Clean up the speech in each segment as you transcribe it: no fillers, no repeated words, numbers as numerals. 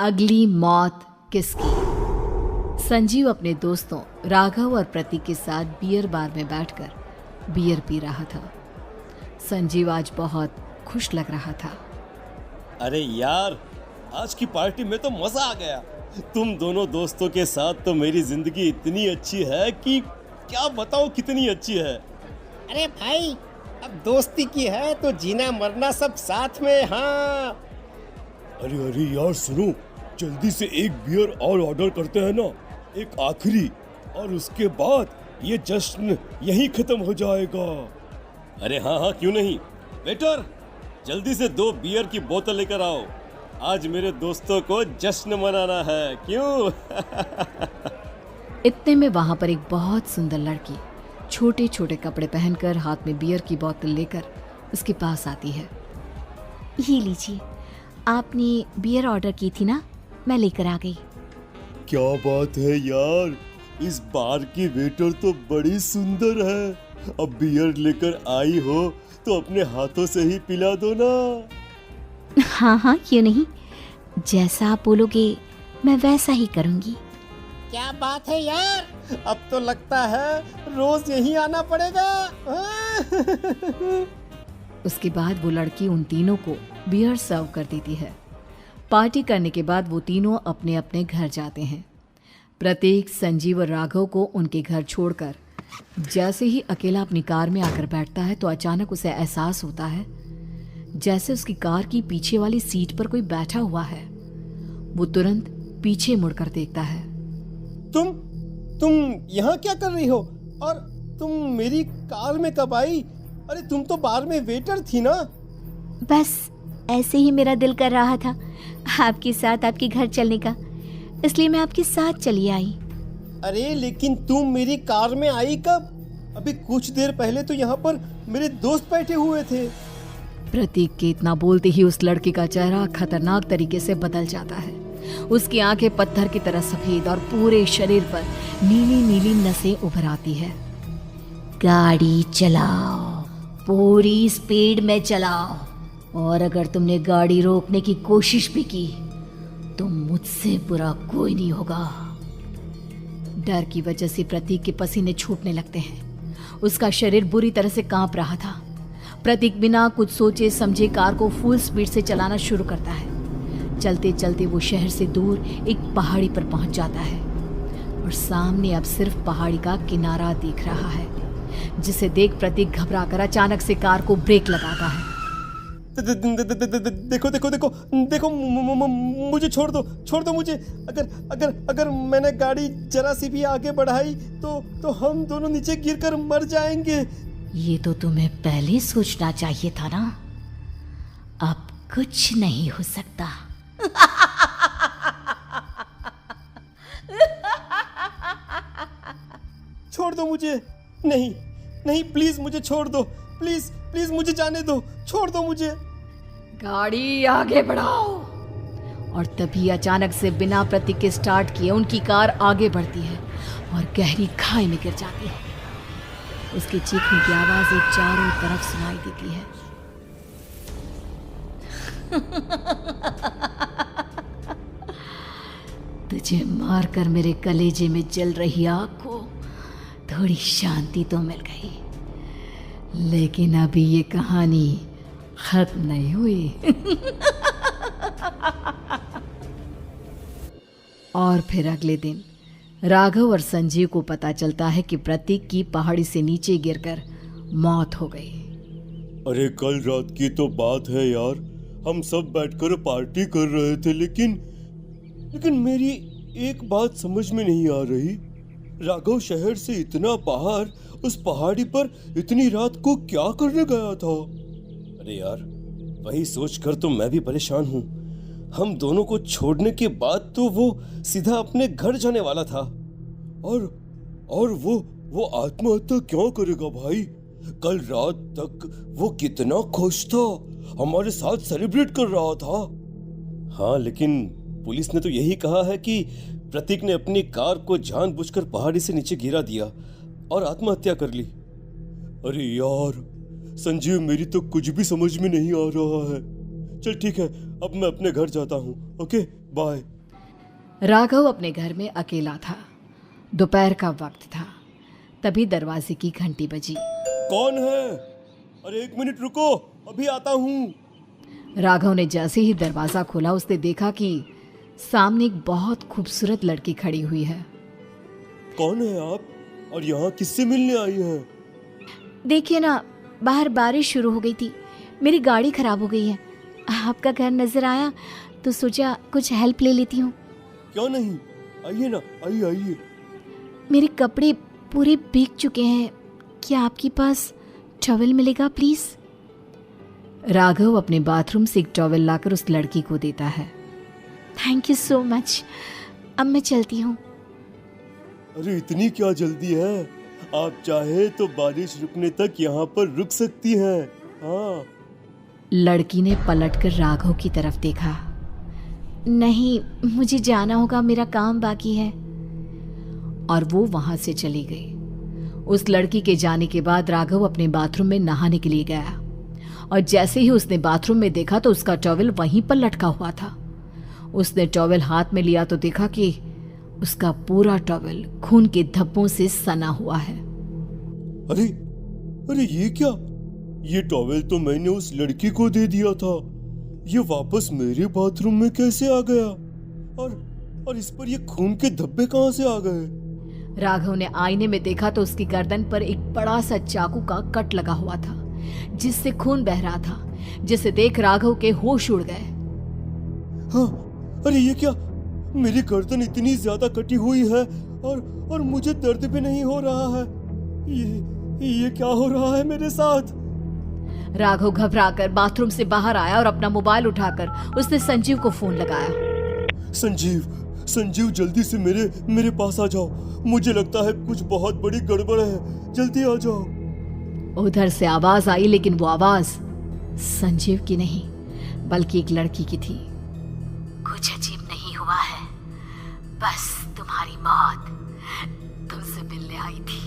अगली मौत किसकी। संजीव अपने दोस्तों राघव और प्रतीक के साथ बियर बार में बैठकर बियर पी रहा था। संजीव आज बहुत खुश लग रहा था। अरे यार, आज की पार्टी में तो मजा आ गया। तुम दोनों दोस्तों के साथ तो मेरी जिंदगी इतनी अच्छी है कि क्या बताओ कितनी अच्छी है। अरे भाई, अब दोस्ती की है तो जीना मरना सब साथ में। हाँ अरे यार सुनो, जल्दी से एक बियर और ऑर्डर करते हैं ना, एक आखिरी, और उसके बाद ये जश्न यहीं खत्म हो जाएगा। अरे हाँ, क्यों नहीं। वेटर, जल्दी से 2 बियर की बोतल लेकर आओ। आज मेरे दोस्तों को जश्न मनाना है, क्यों? इतने में वहां पर एक बहुत सुंदर लड़की छोटे छोटे कपड़े पहनकर हाथ में बियर की बोतल लेकर उसके पास आती है। ये लीजिए, आपने बियर ऑर्डर की थी ना, मैं लेकर आ गई। क्या बात है यार, इस बार की वेटर तो बड़ी सुंदर है। अब बियर लेकर आई हो तो अपने हाथों से ही पिला दो ना। हाँ, क्यों नहीं, जैसा आप बोलोगे मैं वैसा ही करूँगी। क्या बात है यार, अब तो लगता है रोज यहीं आना पड़ेगा। उसके बाद वो लड़की उन तीनों को बियर सर्व कर देती है। पार्टी करने के बाद वो तीनों अपने अपने घर जाते हैं। प्रतीक, संजीव और राघव को उनके घर छोड़कर जैसे ही अकेला अपनी कार में आकर बैठता है तो अचानक उसे एहसास होता है जैसे उसकी कार की पीछे वाली सीट पर कोई बैठा हुआ है। वो तुरंत पीछे मुड़कर देखता है। तुम यहाँ क्या कर रही हो? और तुम मेरी कार में कब आई? अरे तुम तो बार में वेटर थी ना। बस ऐसे ही मेरा दिल कर रहा था आपके साथ आपके घर चलने का, इसलिए मैं आपके साथ चली आई। अरे लेकिन तुम मेरी कार में आई कब? अभी कुछ देर पहले तो यहाँ पर मेरे दोस्त बैठे हुए थे। प्रतीक के इतना बोलते ही उस लड़के का चेहरा खतरनाक तरीके से बदल जाता है। उसकी आंखें पत्थर की तरह सफेद और पूरे शरीर पर नीली नीली नसें उभर आती है। गाड़ी चलाओ, पूरी स्पीड में चलाओ, और अगर तुमने गाड़ी रोकने की कोशिश भी की तो मुझसे बुरा कोई नहीं होगा। डर की वजह से प्रतीक के पसीने छूटने लगते हैं। उसका शरीर बुरी तरह से कांप रहा था। प्रतीक बिना कुछ सोचे समझे कार को फुल स्पीड से चलाना शुरू करता है। चलते चलते वो शहर से दूर एक पहाड़ी पर पहुंच जाता है और सामने अब सिर्फ पहाड़ी का किनारा दिख रहा है, जिसे देख प्रतीक घबराकर अचानक से कार को ब्रेक लगाता है। देखो देखो देखो देखो, मुझे छोड़ दो मुझे। अगर मैंने गाड़ी जरा सी भी आगे बढ़ाई तो हम दोनों नीचे गिरकर मर जाएंगे। ये तो तुम्हें पहले सोचना चाहिए था ना। अब कुछ नहीं हो सकता। छोड़ दो मुझे। नहीं प्लीज मुझे छोड़ दो। प्लीज मुझे जाने दो। छोड़ दो मुझे। गाड़ी आगे बढ़ाओ। और तभी अचानक से बिना प्रतीक के स्टार्ट किए उनकी कार आगे बढ़ती है और गहरी खाई में गिर जाती है। उसके चीखने की आवाज एक चारों तरफ सुनाई देती है। तुझे मारकर मेरे कलेजे में जल रही आग को थोड़ी शांति तो मिल गई, लेकिन अभी ये कहानी खत्म नहीं हुई। और फिर अगले दिन राघव और संजीव को पता चलता है कि प्रतीक की पहाड़ी से नीचे गिरकर मौत हो गई। अरे कल रात की तो बात है यार, हम सब बैठकर पार्टी कर रहे थे, लेकिन मेरी एक बात समझ में नहीं आ रही। राघव शहर से इतना बाहर उस पहाड़ी पर इतनी रात को क्या करने गया था? अरे यार, वही सोचकर तो मैं भी परेशान हूँ। हम दोनों को छोड़ने के बाद तो वो सीधा अपने घर जाने वाला था, और वो आत्महत्या क्यों करेगा भाई? कल रात तक वो कितना खुश था, हमारे साथ सेलिब्रेट कर रहा था। हाँ, लेकिन पुलिस ने तो यही कहा है कि प्रतीक ने अपनी कार को जानबूझकर पहाड़ी से नीचे गिरा दिया और आत्महत्या कर ली। अरे यार संजीव, मेरी तो कुछ भी समझ में नहीं आ रहा है। चल ठीक है, अब मैं अपने घर जाता हूँ। ओके। बाय। राघव अपने घर में अकेला था। दोपहर का वक्त था। तभी दरवाजे की घंटी बजी। कौन है? अरे 1 मिनट रुको, अभी आता हूँ। राघव ने जैसे ही दरवाजा खोला उसने देखा कि सामने एक बहुत खूबसूरत लड़की खड़ी हुई है। कौन है आप और यहाँ किससे मिलने आई हैं? देखिए ना, बाहर बारिश शुरू हो गई थी, मेरी गाड़ी खराब हो गई है। आपका घर नजर आया तो सोचा कुछ हेल्प ले लेती हूँ। क्यों नहीं, आइए ना, आइए आइए। मेरे कपड़े पूरे भीग चुके हैं, क्या आपके पास टॉवल मिलेगा प्लीज? राघव अपने बाथरूम से एक टॉवल लाकर उस लड़की को देता है। थैंक यू सो मच, अब मैं चलती हूँ। अरे इतनी क्या जल्दी है? आप चाहे तो बारिश रुकने तक यहाँ पर रुक सकती हैं। हाँ। लड़की ने पलटकर राघव की तरफ देखा। नहीं, मुझे जाना होगा, मेरा काम बाकी है। और वो वहां से चली गई। उस लड़की के जाने के बाद राघव अपने बाथरूम में नहाने के लिए गया और जैसे ही उसने बाथरूम में देखा तो उसका टॉवल वहीं पर लटका हुआ था। उसने टॉवल हाथ में लिया तो देखा कि उसका पूरा टॉवल खून के धब्बों से सना हुआ है। अरे अरे ये क्या? ये टॉवल तो मैंने उस लड़की को दे दिया था। ये वापस मेरे बाथरूम में कैसे आ गया? और इस पर ये खून के धब्बे कहां से आ गए? राघव ने आईने में देखा तो उसकी गर्दन पर एक बड़ा सा चाकू का कट लगा हुआ था जिससे खून बह रहा था, जिसे देख राघव के होश उड़ गए। हाँ, अरे ये क्या? मेरी गर्दन इतनी ज्यादा कटी हुई है और मुझे दर्द भी नहीं हो रहा है। ये क्या हो रहा है मेरे साथ? राघव घबराकर बाथरूम से बाहर आया और अपना मोबाइल उठाकर उसने संजीव को फोन लगाया। संजीव जल्दी से मेरे पास आ जाओ। मुझे लगता है कुछ बहुत बड़ी गड़बड़ है, जल्दी आ जाओ। उधर से आवाज आई, लेकिन वो आवाज संजीव की नहीं बल्कि एक लड़की की थी। कुछ अजीब नहीं हुआ है, बस तुम्हारी मौत तुमसे मिलने आई थी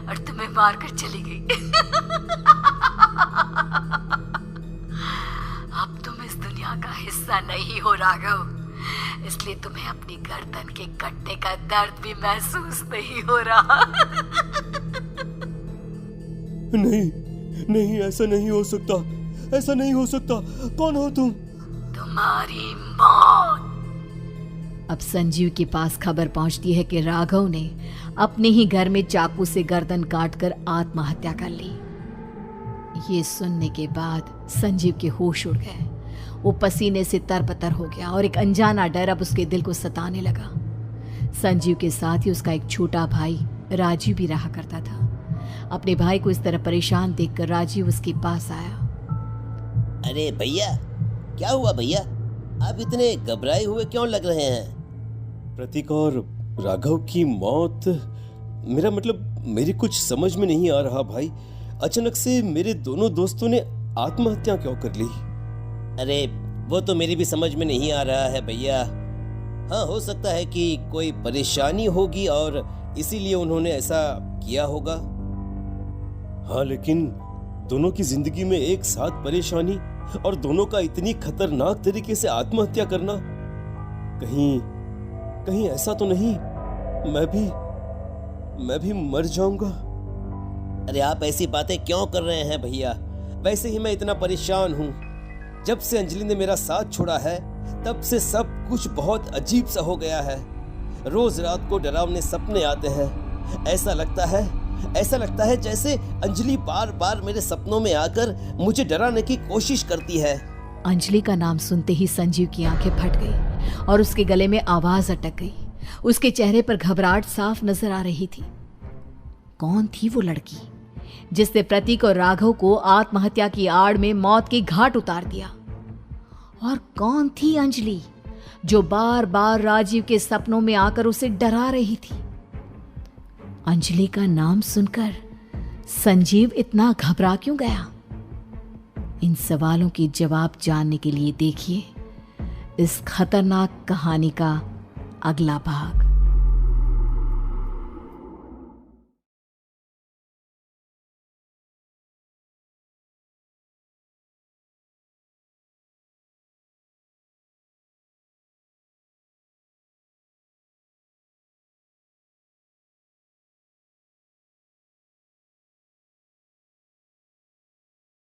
और तुम्हें मारकर चली गई। अब तुम इस दुनिया का हिस्सा नहीं हो राघव, इसलिए तुम्हें अपनी गर्दन के कटने का दर्द भी महसूस नहीं हो रहा। नहीं, ऐसा नहीं हो सकता, ऐसा नहीं हो सकता। कौन हो तुम? तुम्हारी मौत। अब संजीव के पास खबर पहुंचती है कि राघव ने अपने ही घर में चाकू से गर्दन काटकर आत्महत्या कर ली। ये सुनने के बाद संजीव के होश उड़ गए। वो पसीने से तरबतर हो गया और एक अनजाना डर अब उसके दिल को सताने लगा। संजीव के साथ ही उसका एक छोटा भाई राजीव भी रहा करता था। अपने भाई को इस तरह परेशान देखकर राजीव उसके पास आया। अरे भैया, क्या हुआ भैया? आप इतने घबराए हुए क्यों लग रहे हैं? प्रतीक और राघव की मौत, मेरा मतलब मेरी कुछ समझ में नहीं आ रहा भाई। अचानक से मेरे दोनों दोस्तों ने आत्महत्या क्यों कर ली? अरे वो तो मेरी भी समझ में नहीं आ रहा है भैया। हाँ, हो सकता है कि कोई परेशानी होगी और इसीलिए उन्होंने ऐसा किया होगा। हाँ, लेकिन दोनों की जिंदगी में एक साथ परेशानी और दोनों का इतनी खतरनाक तरीके से आत्महत्या करना, कहीं ऐसा तो नहीं मैं भी मर जाऊंगा? अरे आप ऐसी बातें क्यों कर रहे हैं भैया? वैसे ही मैं इतना परेशान हूँ। जब से अंजलि ने मेरा साथ छोड़ा है तब से सब कुछ बहुत अजीब सा हो गया है। रोज रात को डरावने सपने आते हैं। ऐसा लगता है जैसे अंजलि बार बार मेरे सपनों में आकर मुझे डराने की कोशिश करती है। अंजलि का नाम सुनते ही संजीव की आंखें फट गई और उसके गले में आवाज अटक गई। उसके चेहरे पर घबराहट साफ नजर आ रही थी। कौन थी वो लड़की जिसने प्रतीक और राघव को आत्महत्या की आड़ में मौत के घाट उतार दिया? और कौन थी अंजलि जो बार बार राजीव के सपनों में आकर उसे डरा रही थी? अंजलि का नाम सुनकर संजीव इतना घबरा क्यों गया? इन सवालों के जवाब जानने के लिए देखिए इस खतरनाक कहानी का अगला भाग।